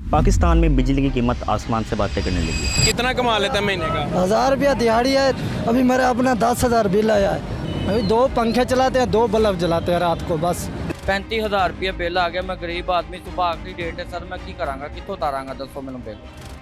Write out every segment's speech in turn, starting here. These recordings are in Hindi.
पाकिस्तान में बिजली की कीमत आसमान से बातें करने लगी। कितना कमा लेते हैं महीने का? 1000 रुपया दिहाड़ी है। अभी मेरा अपना 10,000 बिल आया है। अभी 2 पंखे चलाते हैं, 2 बल्ब जलाते हैं रात को बस। 35,000 रुपये बिल आ गया। मैं गरीब आदमी, सुबह आखिरी डेट है सर, मैं की करांगा, कितों उतारांगा 10 मैनू बिल।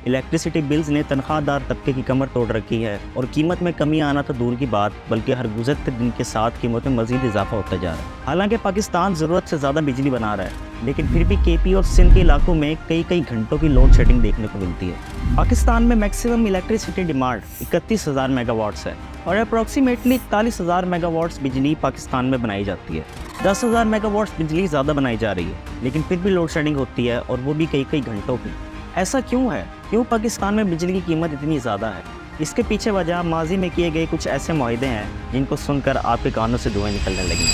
इलेक्ट्रिसिटी बिल्स ने तनख्वाहदार तबके की कमर तोड़ रखी है और कीमत में कमी आना तो दूर की बात, बल्कि हर गुजरते दिन के साथ कीमत में मजीद इजाफा होता जा रहा है। हालांकि पाकिस्तान ज़रूरत से ज़्यादा बिजली बना रहा है, लेकिन फिर भी केपी और सिंध के इलाकों में कई घंटों की लोड शेडिंग देखने को मिलती है। पाकिस्तान में मैक्सिमम इलेक्ट्रिसिटी डिमांड 31,000 मेगावाट्स है और अप्रॉक्सीमेटली 41,000 मेगावाट्स बिजली पाकिस्तान में बनाई जाती है। 10,000 मेगावाट्स बिजली ज़्यादा बनाई जा रही है, लेकिन फिर भी लोड शेडिंग होती है और वो भी कई घंटों की। ऐसा क्यों है? क्यों पाकिस्तान में बिजली की कीमत इतनी ज़्यादा है? इसके पीछे वजह माजी में किए गए कुछ ऐसे मुआहदे हैं जिनको सुनकर आपके कानों से धुएं निकलने लगी।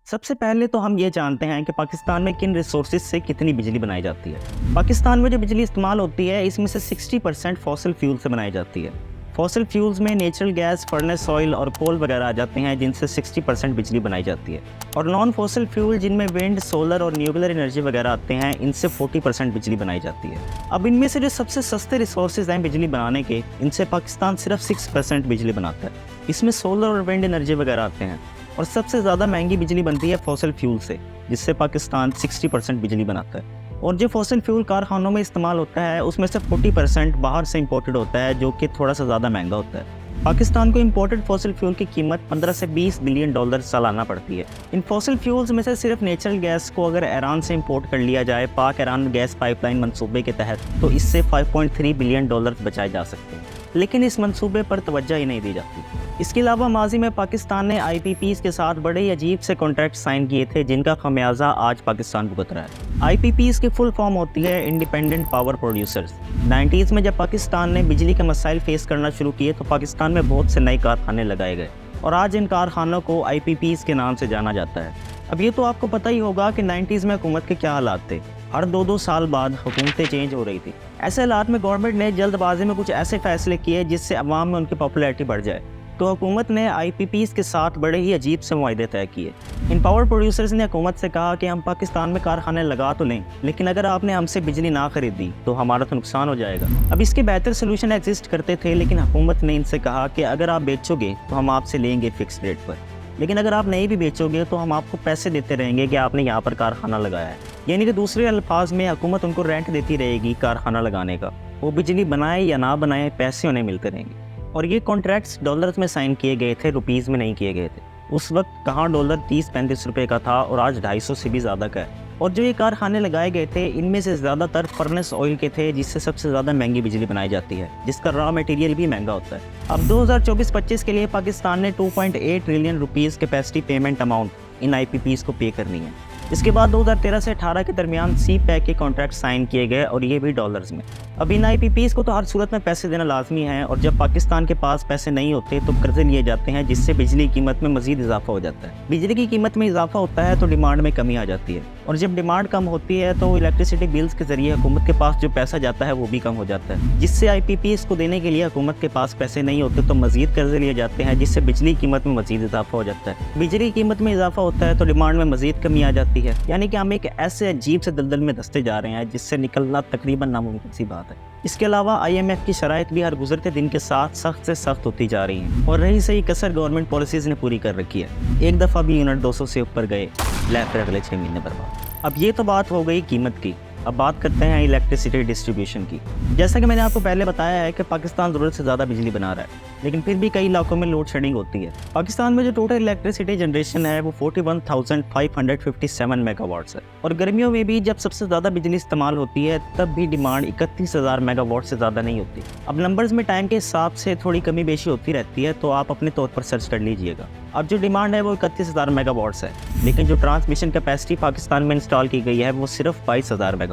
सबसे पहले तो हम ये जानते हैं कि पाकिस्तान में किन रिसोर्सेज से कितनी बिजली बनाई जाती है। पाकिस्तान में जो बिजली इस्तेमाल होती है, इसमें से 60% फॉसिल फ्यूल से बनाई जाती है। फॉसिल फ्यूल्स में नेचुरल गैस, फर्नेस ऑयल और कोल वगैरह आ जाते हैं, जिनसे 60% बिजली बनाई जाती है। और नॉन फॉसिल फ्यूल जिनमें विंड, सोलर और न्यूक्लियर एनर्जी वगैरह आते हैं, इनसे 40% बिजली बनाई जाती है। अब इनमें से जो सबसे सस्ते रिसोर्सेज हैं बिजली बनाने के, इनसे पाकिस्तान सिर्फ 6% बिजली बनाता है। इसमें सोलर और विंड एनर्जी वगैरह आते हैं। और सबसे ज़्यादा महंगी बिजली बनती है फॉसिल फ्यूल से, जिससे पाकिस्तान 60% बिजली बनाता है। और जो फॉसिल फ्यूल कारखानों में इस्तेमाल होता है, उसमें से 40% बाहर से इंपोर्टेड होता है, जो कि थोड़ा सा ज़्यादा महंगा होता है। पाकिस्तान को इंपोर्टेड फॉसिल फ्यूल की कीमत 15 से 20 बिलियन डॉलर सालाना पड़ती है। इन फॉसिल फ्यूल्स में से सिर्फ नेचुरल गैस को अगर ईरान से इंपोर्ट कर लिया जाए पाक ईरान गैस पाइपलाइन मंसूबे के तहत, तो इससे 5.3 बिलियन डॉलर बचाए जा सकते हैं, लेकिन इस मंसूबे पर तवज्जो ही नहीं दी जाती। इसके अलावा माजी में पाकिस्तान ने IPPs के साथ बड़े ही अजीब से कॉन्ट्रैक्ट साइन किए थे, जिनका खमियाजा आज पाकिस्तान भुगत रहा है। IPPs की फुल फॉर्म होती है इंडिपेंडेंट पावर प्रोड्यूसर्स। 90s में जब पाकिस्तान ने बिजली के मसाइल फेस करना शुरू किए, तो पाकिस्तान में बहुत से नए कारखाने लगाए गए और आज इन कारखानों को IPPs के नाम से जाना जाता है। अब ये तो आपको पता ही होगा कि 90s में हुकूमत के क्या हालात थे। हर 2-2 साल बाद हुकूमतें चेंज हो रही थी। ऐसे हालात में गवर्नमेंट ने जल्दबाजी में कुछ ऐसे फैसले किए जिससे अवाम में उनकी पॉपुलैरिटी बढ़ जाए, तो हुकूमत ने IPPs के साथ बड़े ही अजीब से मुआहदे तय किए। इन पावर प्रोड्यूसर्स ने हुकूमत से कहा कि हम पाकिस्तान में कारखाने लगा तो लें, लेकिन अगर आपने हमसे बिजली ना खरीदी तो हमारा तो नुकसान हो जाएगा। अब इसके बेहतर सोल्यूशन एग्जिस्ट करते थे, लेकिन हुकूमत ने इनसे कहा कि अगर आप बेचोगे तो हम आपसे लेंगे फिक्स रेट पर, लेकिन अगर आप नहीं भी बेचोगे तो हम आपको पैसे देते रहेंगे कि आपने यहाँ पर कारखाना लगाया है। यानी कि दूसरे अल्फाज में हुकूमत उनको रेंट देती रहेगी कारखाना लगाने का। वो बिजली बनाए या ना बनाए, पैसे उन्हें मिलते रहेंगे। और ये कॉन्ट्रैक्ट्स डॉलर्स में साइन किए गए थे, रुपीज़ में नहीं किए गए थे। उस वक्त कहाँ डॉलर 30-35 रुपये का था और आज 250 से भी ज़्यादा का है। और जो ये कारखाने लगाए गए थे, इनमें से ज़्यादातर फर्नेस ऑयल के थे, जिससे सबसे ज़्यादा महंगी बिजली बनाई जाती है, जिसका रॉ मटेरियल भी महंगा होता है। अब 2024-25 के लिए पाकिस्तान ने 2.8 trillion rupees capacity payment amount in IPPs को पे करनी है। इसके बाद 2013 से 18 के दरमियान CPEC के कॉन्ट्रैक्ट साइन किए गए और ये भी डॉलर्स में। अब इन IPPs को तो हर सूरत में पैसे देना लाजमी है, और जब पाकिस्तान के पास पैसे नहीं होते तो कर्जे लिए जाते हैं, जिससे बिजली की कीमत में मजीद इजाफा हो जाता है। बिजली की कीमत में इजाफा होता है तो डिमांड में कमी आ जाती है, और जब डिमांड कम होती है तो इलेक्ट्रिसिटी बिल्स के जरिए हुकूमत के पास जो पैसा जाता है वो भी कम हो जाता है, जिससे IPPs को देने के लिए हुकूमत के पास पैसे नहीं होते तो मजीद कर्जे लिए जाते हैं, जिससे बिजली की कीमत में मजीद इजाफा हो जाता है। बिजली की कीमत में इजाफा होता है तो डिमांड में मजीद कमी आ जाती है। यानी कि हम एक ऐसे अजीब से दलदल में धंसते जा रहे हैं जिससे निकलना तकरीबन नामुमकिन सी बात है। इसके अलावा IMF की शराइत भी हर गुजरते दिन के साथ सख्त से सख्त होती जा रही हैं, और रही सही कसर गवर्नमेंट पॉलिसीज़ ने पूरी कर रखी है। एक दफ़ा भी यूनिट 200 से ऊपर गए, ले फिर अगले 6 महीने बर्बाद। अब ये तो बात हो गई कीमत की। अब बात करते हैं इलेक्ट्रिसिटी डिस्ट्रीब्यूशन की। जैसा कि मैंने आपको पहले बताया है कि पाकिस्तान ज़रूरत से ज़्यादा बिजली बना रहा है, लेकिन फिर भी कई इलाकों में लोड शेडिंग होती है। पाकिस्तान में जो टोटल इलेक्ट्रिसिटी जनरेशन है वो 41,557 मेगावाट्स है, और गर्मियों में भी जब सबसे ज़्यादा बिजली इस्तेमाल होती है तब भी डिमांड 31,000 मेगावाट से ज़्यादा नहीं होती। अब नंबर्स में टाइम के हिसाब से थोड़ी कमी बेशी होती रहती है, तो आप अपने तौर पर सर्च कर लीजिएगा। अब जो डिमांड है वो 31,000 मेगावाट्स है, लेकिन जो ट्रांसमिशन कैपेसिटी पाकिस्तान में इंस्टॉल की गई है वो सिर्फ 22,000 मेगावाट।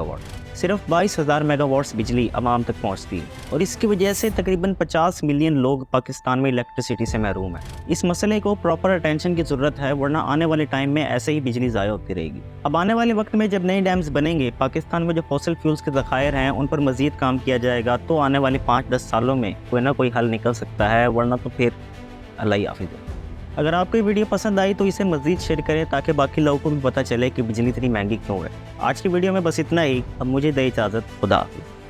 सिर्फ 22,000 मेगावाट्स बिजली आवाम तक पहुंचती है, और इसकी वजह से तकरीबन 50 मिलियन लोग पाकिस्तान में इलेक्ट्रिसिटी से महरूम है। इस मसले को प्रॉपर अटेंशन की ज़रूरत है, वरना आने वाले टाइम में ऐसे ही बिजली ज़ाया होती रहेगी। अब आने वाले वक्त में जब नए डैम्स बनेंगे, पाकिस्तान में जो फॉसिल फ्यूल्स के ज़खायर हैं उन पर मज़ीद काम किया जाएगा, तो आने वाले 5-10 सालों में कोई ना कोई हल निकल सकता है, वरना तो फिर अल्लाह ही हाफ़िज़। अगर आपको ये वीडियो पसंद आई तो इसे मज़ीद शेयर करें ताकि बाकी लोगों को भी पता चले कि बिजली इतनी महंगी क्यों है। आज की वीडियो में बस इतना ही। अब मुझे दे इजाज़त। खुदा हाफ़िज़।